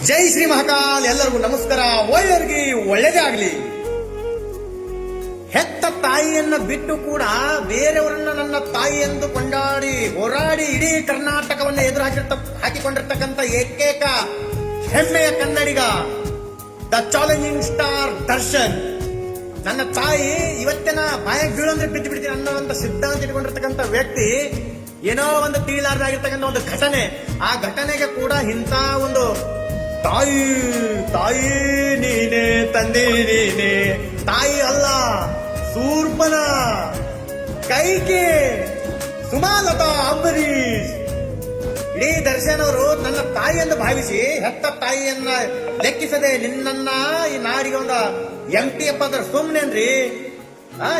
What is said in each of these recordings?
ಜೈ ಶ್ರೀ ಮಹಾಕಾಲ್. ಎಲ್ಲರಿಗೂ ನಮಸ್ಕಾರ. ಒಳ್ಳೆಯವರಿಗೆ ಒಳ್ಳೆದೇ ಆಗ್ಲಿ. ಹೆತ್ತ ತಾಯಿಯನ್ನ ಬಿಟ್ಟು ಕೂಡ ಬೇರೆಯವರನ್ನ ನನ್ನ ತಾಯಿ ಎಂದು ಕೊಂಡಾಡಿ ಹೋರಾಡಿ ಇಡೀ ಕರ್ನಾಟಕವನ್ನ ಎದುರು ಹಾಕಿಕೊಂಡಿರ್ತಕ್ಕಂಥ ಏಕೈಕ ಹೆಮ್ಮೆಯ ಕನ್ನಡಿಗ, ದ ಚಾಲೆಂಜಿಂಗ್ ಸ್ಟಾರ್ ದರ್ಶನ್. ನನ್ನ ತಾಯಿ ಇವತ್ತಿನ ಬಾಯಾಗ ಬೀಳಂದ್ರೆ ಬಿದ್ದು ಬಿಡ್ತೀನಿ ಅನ್ನೋಂಥ ಸಿದ್ಧಾಂತ ಇಟ್ಕೊಂಡಿರ್ತಕ್ಕಂಥ ವ್ಯಕ್ತಿ ಏನೋ ಒಂದು ತಿಳಿಲಾರ್ದಾಗಿರ್ತಕ್ಕಂಥ ಒಂದು ಘಟನೆ, ಆ ಘಟನೆಗೆ ಕೂಡ ಇಂಥ ಒಂದು ತಾಯಿ ತಾಯಿ ನೀನೆ ತಂದೆ ನೀನೆ, ತಾಯಿ ಅಲ್ಲ ಸೂರ್ಪನ, ಕೈಕೆ, ಸುಮಾಲತಾ, ಅಂಬರೀಶ್, ಇಡೀ ದರ್ಶನ್ ಅವರು ನನ್ನ ತಾಯಿ ಎಂದು ಭಾವಿಸಿ ಹೆತ್ತ ತಾಯಿಯನ್ನ ಲೆಕ್ಕಿಸದೆ ನಿನ್ನನ್ನ ಈ ನಾಡಿಗೆ ಒಂದು ಎಂಪಿ ಅಪ್ಪ ಅಂದ್ರೆ ಸುಮ್ನೇನ್ರಿ.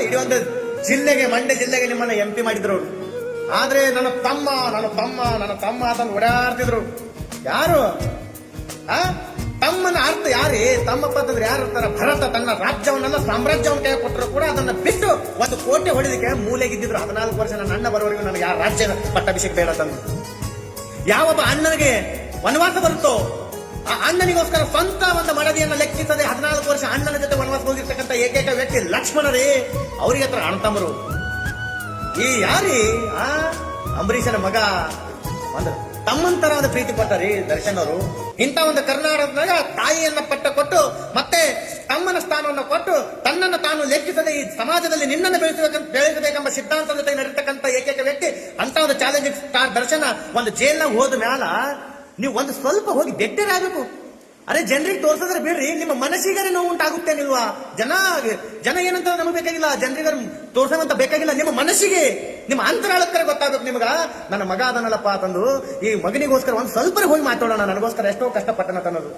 ಇಡೀ ಒಂದು ಜಿಲ್ಲೆಗೆ, ಮಂಡ್ಯ ಜಿಲ್ಲೆಗೆ ನಿಮ್ಮನ್ನ ಎಂಪಿ ಮಾಡಿದ್ರು. ಆದ್ರೆ ನನ್ನ ತಮ್ಮ ನನ್ನ ತಮ್ಮ ನನ್ನ ತಮ್ಮ ಅದನ್ನು ಓಡಾಡ್ತಿದ್ರು. ಯಾರು ತಮ್ಮನ ಅರ್ಥ ಯಾರೇ? ತಮ್ಮಪ್ಪ ಅಂತಂದ್ರೆ ಯಾರು ಇರ್ತಾರ? ಭರತ ತನ್ನ ರಾಜ್ಯವನ್ನೆಲ್ಲ ಸಾಮ್ರಾಜ್ಯವನ್ನು ಕೈ ಕೊಟ್ಟರು ಕೂಡ ಅದನ್ನ ಬಿಟ್ಟು ಒಂದು ಕೋಟೆ ಹೊಡೆದಕ್ಕೆ ಮೂಲೆಗಿದ್ದಿದ್ರು. 14 ವರ್ಷ ನನ್ನ ಅಣ್ಣ ಬರೋವರೆಗೂ ನನಗೆ ಯಾರ ರಾಜ್ಯ ಪಟ್ಟಾಭಿಷೇಕ ಬೇಡ ತಂದು. ಯಾವೊಬ್ಬ ಅಣ್ಣನಿಗೆ ವನವಾಸ ಬರುತ್ತೋ ಆ ಅಣ್ಣನಿಗೋಸ್ಕರ ಸ್ವಂತ ಒಂದು ಮಡದಿಯನ್ನ ಲೆಕ್ಕಿಸದೆ 14 ವರ್ಷ ಅಣ್ಣನ ಜೊತೆ ವನವಾಸ ಹೋಗಿರ್ತಕ್ಕಂಥ ಏಕೈಕ ವ್ಯಕ್ತಿ ಲಕ್ಷ್ಮಣರೇ. ಅವರಿಗೆ ಹತ್ರ ಅಣ್ಣತಮ್ಮರು. ಈ ಯಾರಿ ಅಂಬರೀಷನ ಮಗ ಒಂದು ತಮ್ಮಂತರ ಒಂದು ಪ್ರೀತಿ ಕೊಟ್ಟರಿ ದರ್ಶನ್ ಅವರು. ಇಂಥ ಒಂದು ಕರ್ನಾಟಕದಾಗ ತಾಯಿಯನ್ನ ಪಟ್ಟ ಕೊಟ್ಟು ಮತ್ತೆ ತಮ್ಮನ ಸ್ಥಾನವನ್ನು ಕೊಟ್ಟು ತನ್ನನ್ನು ತಾನು ಲೆಕ್ಕಿಸದೆ ಈ ಸಮಾಜದಲ್ಲಿ ನಿನ್ನನ್ನು ಬೆಳೆಸಬೇಕೆಂಬ ಸಿದ್ಧಾಂತದ ಜೊತೆ ನಡೀತಕ್ಕಂಥ ಏಕೈಕ ವ್ಯಕ್ತಿ ಅಂತ ಒಂದು ಚಾಲೆಂಜಿಂಗ್ ಸ್ಟಾರ್ ದರ್ಶನ. ಒಂದು ಜೈಲ್ನಾಗ ಹೋದ ಮ್ಯಾಲ ನೀವು ಒಂದು ಸ್ವಲ್ಪ ಹೋಗಿ ಬೆಟ್ಟರ್ ಆಗಬೇಕು. ಅರೆ ಜನರಿಗೆ ತೋರ್ಸದ್ರೆ ಬಿಡ್ರಿ, ನಿಮ್ಮ ಮನಸ್ಸಿಗಾರೆ ನೋವು ಉಂಟಾಗುತ್ತೇನಿಲ್ವಾ? ಜನ ಏನಂತ ನಮಗೆ ಬೇಕಾಗಿಲ್ಲ, ಜನರಿಗೆ ತೋರ್ಸೋಂತ ಬೇಕಾಗಿಲ್ಲ. ನಿಮ್ಮ ಮನಸ್ಸಿಗೆ, ನಿಮ್ಮ ಅಂತರಾಳಕ್ಕರೆ ಗೊತ್ತಾಗಬೇಕು ನಿಮ್ಗ. ನನ್ನ ಮಗ ಅದನ್ನಲ್ಲಪ್ಪ ತಂದು ಈ ಮಗನಿಗೋಸ್ಕರ ಒಂದ್ ಸ್ವಲ್ಪ ಹೋಗಿ ಮಾತಾಡೋಣ, ನನಗೋಸ್ಕರ ಎಷ್ಟೋ ಕಷ್ಟಪಟ್ಟನ ತನ್ನೋದು.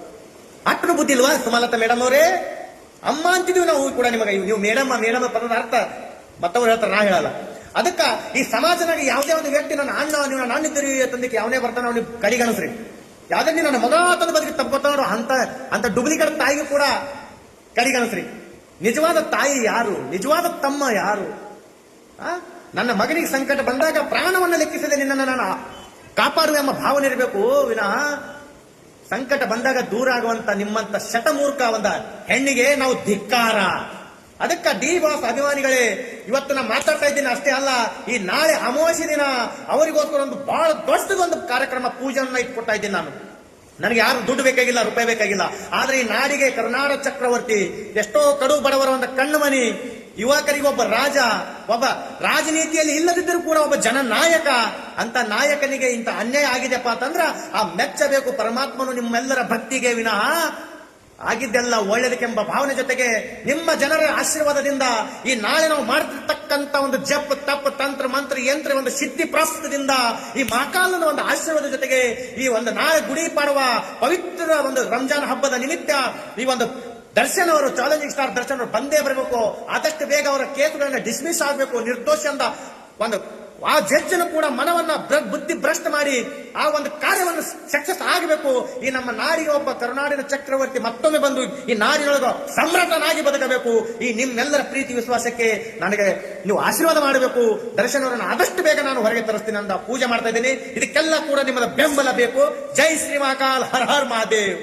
ಅಟ್ಟನು ಬುದ್ಧಿ ಇಲ್ವಾ ಸುಮಲತಾ ಮೇಡಮ್ ಅವರೇ? ಅಮ್ಮ ಅಂತಿದೀವಿ ನಾವು ಕೂಡ ನಿಮಗೆ. ನೀವು ಮೇಡಮ್ ಮೇಡಮ್ ಪದದ ಅರ್ಥ ಮತ್ತವ್ರು ಹೇಳ್ತಾರೆ, ನಾ ಹೇಳಲ್ಲ. ಅದಕ್ಕ ಈ ಸಮಾಜನಾಗ ಯಾವುದೇ ಒಂದು ವ್ಯಕ್ತಿ ನನ್ನ ಅಣ್ಣ, ನೀವು ನನ್ನ ಅಣ್ಣಿದ್ದೀರಿ ತಂದಕ್ಕೆ ಯಾವನೇ ಬರ್ತಾನೆ ಅವ್ನಿಗೆ ಕಡಿಗಣಸ್ರಿ. ಯಾವ್ದೇ ನನ್ನ ಮಗ ತಂದು ಬದುಕಿ ತಪ್ಪಿಕೊತಾರೋ ಅಂತ ಡೂಪ್ಲಿಕೇಟ್ ತಾಯಿಗೂ ಕೂಡ ಕಡಿಗಣಸ್ರಿ. ನಿಜವಾದ ತಾಯಿ ಯಾರು? ನಿಜವಾದ ತಮ್ಮ ಯಾರು? ನನ್ನ ಮಗನಿಗೆ ಸಂಕಟ ಬಂದಾಗ ಪ್ರಾಣವನ್ನು ಲೆಕ್ಕಿಸದೆ ನಿನ್ನನ್ನು ನಾನು ಕಾಪಾಡುವ ಎಂಬ ಭಾವನೆ ಇರಬೇಕು ವಿನಃ ಸಂಕಟ ಬಂದಾಗ ದೂರ ಆಗುವಂತ ನಿಮ್ಮಂತ ಶತಮೂರ್ಖ ಒಂದ ಹೆಣ್ಣಿಗೆ ನಾವು ಧಿಕ್ಕಾರ. ಅದಕ್ಕ ಡಿ ಬಾಸ್ ಅಭಿಮಾನಿಗಳೇ, ಇವತ್ತು ನಾನು ಮಾತಾಡ್ತಾ ಇದ್ದೀನಿ ಅಷ್ಟೇ ಅಲ್ಲ, ಈ ನಾಳೆ ಅಮಾವಾಸ್ಯೆ ದಿನ ಅವರಿಗೋಸ್ಕರ ಒಂದು ಬಹಳ ದೊಡ್ಡದೊಂದು ಕಾರ್ಯಕ್ರಮ ಪೂಜೆಯನ್ನ ಇಟ್ಕೊಡ್ತಾ ಇದ್ದೀನಿ ನಾನು. ನನಗೆ ಯಾರು ದುಡ್ಡು ಬೇಕಾಗಿಲ್ಲ, ರೂಪಾಯಿ ಬೇಕಾಗಿಲ್ಲ. ಆದ್ರೆ ಈ ನಾಡಿಗೆ ಕರ್ನಾಟಕ ಚಕ್ರವರ್ತಿ, ಎಷ್ಟೋ ಕಡು ಬಡವರ ಒಂದು ಕಣ್ಣುಮನಿ, ಯುವಕರಿಗೆ ಒಬ್ಬ ರಾಜ, ಒಬ್ಬ ರಾಜನೀತಿಯಲ್ಲಿ ಇಲ್ಲದಿದ್ದರೂ ಕೂಡ ಒಬ್ಬ ಜನನಾಯಕ, ಅಂತ ನಾಯಕನಿಗೆ ಇಂಥ ಅನ್ಯಾಯ ಆಗಿದೆಪ್ಪ ಅಂತಂದ್ರ ಆ ಮೆಚ್ಚಬೇಕು ಪರಮಾತ್ಮನು ನಿಮ್ಮೆಲ್ಲರ ಭಕ್ತಿಗೆ ವಿನಃ ಆಗಿದ್ದೆಲ್ಲ ಒಳ್ಳೆದಕ್ಕೆಂಬ ಭಾವನೆ ಜೊತೆಗೆ ನಿಮ್ಮ ಜನರ ಆಶೀರ್ವಾದದಿಂದ ಈ ನಾಳೆ ನಾವು ಮಾಡ್ತಿರ್ತಕ್ಕಂಥ ಒಂದು ಜಪ್ ತಪ್ ತಂತ್ರ ಮಂತ್ರ ಯಂತ್ರ ಒಂದು ಸಿದ್ಧಿ ಪ್ರಾಪ್ತದಿಂದ ಈ ಮಹಾಕಾಲದ ಒಂದು ಆಶೀರ್ವಾದ ಜೊತೆಗೆ ಈ ಒಂದು ನಾಳೆ ಗುಡಿ ಪಾಡುವ ಪವಿತ್ರ ಒಂದು ರಂಜಾನ್ ಹಬ್ಬದ ನಿಮಿತ್ತ ಈ ಒಂದು ದರ್ಶನ್ ಅವರು, ಚಾಲೆಂಜಿಂಗ್ ಸ್ಟಾರ್ ದರ್ಶನ್ ಅವರು ಬಂದೇ ಬರಬೇಕು. ಆದಷ್ಟು ಬೇಗ ಅವರ ಕೇಸುಗಳನ್ನ ಡಿಸ್ಮಿಸ್ ಆಗಬೇಕು. ನಿರ್ದೋಷ ಅಂತ ಒಂದು ಆ ಜಡ್ಜನ್ನು ಕೂಡ ಮನವನ್ನ ಬುದ್ಧಿ ಭ್ರಷ್ಟ ಮಾಡಿ ಆ ಒಂದು ಕಾರ್ಯವನ್ನು ಸಕ್ಸಸ್ ಆಗಬೇಕು. ಈ ನಮ್ಮ ನಾಡಿಗೆ ಒಬ್ಬ ಕರುನಾಡಿನ ಚಕ್ರವರ್ತಿ ಮತ್ತೊಮ್ಮೆ ಬಂದು ಈ ನಾಡಿನೊಳಗ ಸಮ್ರಾಟನಾಗಿ ಬದುಕಬೇಕು. ಈ ನಿಮ್ಮೆಲ್ಲರ ಪ್ರೀತಿ ವಿಶ್ವಾಸಕ್ಕೆ ನನಗೆ ನೀವು ಆಶೀರ್ವಾದ ಮಾಡಬೇಕು. ದರ್ಶನ್ ಅವರನ್ನು ಆದಷ್ಟು ಬೇಗ ನಾನು ಹೊರಗೆ ತರಿಸ್ತೀನಿ ಅಂತ ಪೂಜೆ ಮಾಡ್ತಾ ಇದ್ದೀನಿ. ಇದಕ್ಕೆಲ್ಲ ಕೂಡ ನಿಮ್ಮದ ಬೆಂಬಲ ಬೇಕು. ಜೈ ಶ್ರೀ ಮಹಾಕಾಲ್, ಹರ ಹರ್ ಮಹಾದೇವ್.